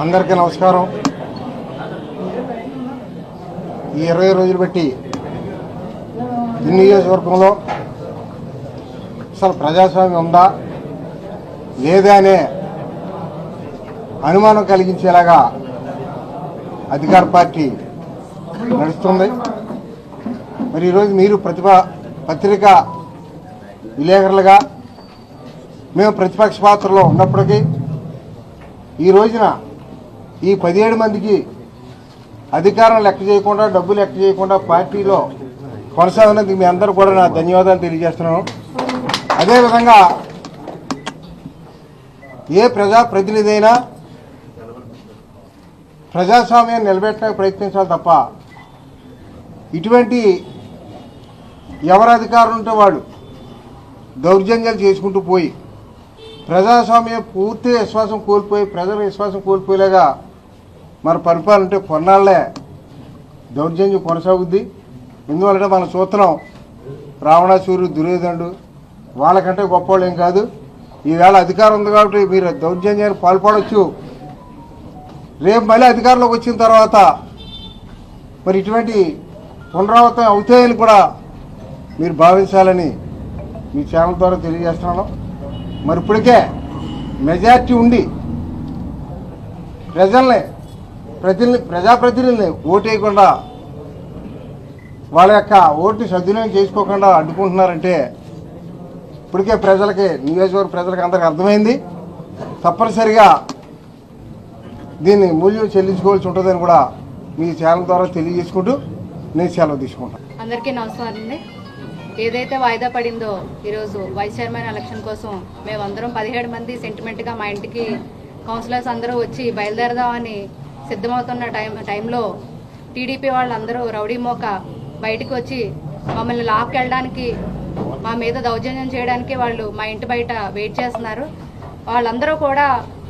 అందరికీ నమస్కారం. ఈ 20 రోజులు బట్టి ఈ నియోజకవర్గంలో అసలు ప్రజాస్వామ్యం ఉందా లేదా అనే అనుమానం కలిగించేలాగా అధికార పార్టీ నడుస్తుంది. మరి ఈరోజు మీరు పత్రికా విలేకరులుగా మేము ప్రతిపక్ష పాత్రలో ఉన్నప్పటికీ ఈ రోజున ఈ 17 మందికి అధికారం లెక్క చేయకుండా, డబ్బులు లెక్క చేయకుండా పార్టీలో కొనసాగినందుకు మీ అందరూ కూడా నా ధన్యవాదాలు తెలియజేస్తున్నాను. అదేవిధంగా ఏ ప్రజాప్రతినిధి అయినా ప్రజాస్వామ్యాన్ని నిలబెట్టడానికి ప్రయత్నించాలి తప్ప ఇటువంటి ఎవరు అధికారులు ఉంటే వాళ్ళు దౌర్జన్యాలు చేసుకుంటూ పోయి ప్రజాస్వామ్యం పూర్తి విశ్వాసం కోల్పోయి ప్రజల విశ్వాసం కోల్పోయేలాగా మన పరిపాలన ఉంటే కొన్నాళ్లే దౌర్జన్యం కొనసాగుద్ది. ఎందువల్లంటే మన చూస్తున్నాం, రావణాసురుడు, దుర్యోధనుడు వాళ్ళకంటే గొప్పవాళ్ళు ఏం కాదు. ఈవేళ అధికారం ఉంది కాబట్టి మీరు దౌర్జన్యానికి పాల్పడవచ్చు. రేపు మళ్ళీ అధికారంలోకి వచ్చిన తర్వాత మరి ఇటువంటి పునరావృతం అవుతాయని కూడా మీరు భావించాలని మీ ఛానల్ ద్వారా తెలియజేస్తున్నాను. మరి ఇప్పటికే మెజార్టీ ఉండి ప్రజాప్రతినిధుల్ని ఓటేయకుండా వాళ్ళ యొక్క ఓటుని సద్వినియోగం చేసుకోకుండా అడ్డుకుంటున్నారంటే ఇప్పటికే ప్రజలకి, నియోజకవర్గ ప్రజలకు అందరికీ అర్థమైంది. తప్పనిసరిగా దీన్ని మూల్యం చెల్లించుకోవాల్సి ఉంటుందని కూడా మీ ఛానల్ ద్వారా తెలియజేసుకుంటూ నేను సెలవు తీసుకుంటాను. అందరికీ నమస్కారం అండి. ఏదైతే వాయిదా పడిందో ఈరోజు వైస్ చైర్మన్ ఎలక్షన్ కోసం మేమందరం 17 మంది సెంటిమెంట్గా మా ఇంటికి కౌన్సిలర్స్ అందరూ వచ్చి బయలుదేరదామని సిద్ధమవుతున్న టైంలో టీడీపీ వాళ్ళందరూ రౌడీ మోక బయటకు వచ్చి మమ్మల్ని లాక్కెళ్ళడానికి, మా మీద దౌర్జన్యం చేయడానికి వాళ్ళు మా ఇంటి బయట వెయిట్ చేస్తున్నారు. వాళ్ళందరూ కూడా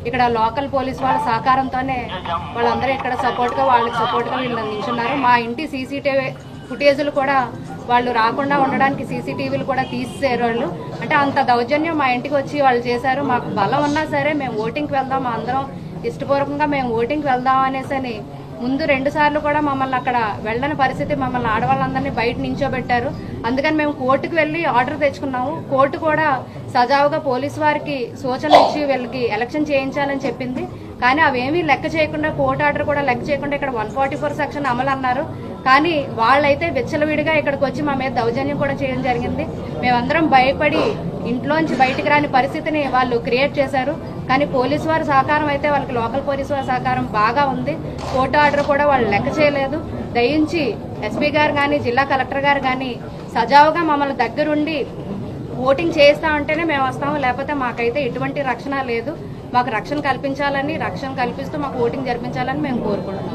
ఇక్కడ లోకల్ పోలీస్ వాళ్ళ సహకారంతోనే వాళ్ళందరూ ఇక్కడ వాళ్ళకి సపోర్ట్గా వీళ్ళు నిల్చున్నారు. మా ఇంటి సీసీటీవీ ఫుటేజీలు కూడా వాళ్ళు రాకుండా ఉండడానికి సీసీటీవీలు కూడా తీసేశారు వాళ్ళు. అంటే అంత దౌర్జన్యం మా ఇంటికి వచ్చి వాళ్ళు చేశారు. మాకు బలం ఉన్నా సరే మేము ఓటింగ్కి వెళ్దాం, అందరం ఇష్టపూర్వకంగా మేము ఓటింగ్కి వెళ్దాం అనేసి ముందు 2 సార్లు కూడా మమ్మల్ని అక్కడ వెళ్ళని పరిస్థితి, మమ్మల్ని ఆడవాళ్ళందరినీ బయట నించోబెట్టారు. అందుకని మేము కోర్టుకు వెళ్ళి ఆర్డర్ తెచ్చుకున్నాము. కోర్టు కూడా సజావుగా పోలీసు వారికి సూచనలు ఇచ్చి వీళ్ళకి ఎలక్షన్ చేయించాలని చెప్పింది. కానీ అవేమీ లెక్క చేయకుండా, కోర్టు ఆర్డర్ కూడా లెక్క చేయకుండా ఇక్కడ 144 సెక్షన్ అమలు అన్నారు. కానీ వాళ్ళైతే విచ్చలవిడిగా ఇక్కడికి వచ్చి మా మీద దౌర్జన్యం కూడా చేయడం జరిగింది. మేమందరం భయపడి ఇంట్లోంచి బయటికి రాని పరిస్థితిని వాళ్ళు క్రియేట్ చేశారు. కానీ పోలీసు వారి సహకారం అయితే వాళ్ళకి లోకల్ పోలీసు వారి సహకారం బాగా ఉంది. కోర్టు ఆర్డర్ కూడా వాళ్ళు లెక్క చేయలేదు. దయించి ఎస్పీ గారు కానీ, జిల్లా కలెక్టర్ గారు కానీ సజావుగా మమ్మల్ని దగ్గరుండి ఓటింగ్ చేస్తామంటేనే మేము వస్తాము, లేకపోతే మాకైతే ఎటువంటి రక్షణ లేదు. మాకు రక్షణ కల్పించాలని, రక్షణ కల్పిస్తూ మాకు ఓటింగ్ జరిపించాలని మేము కోరుకుంటున్నాం.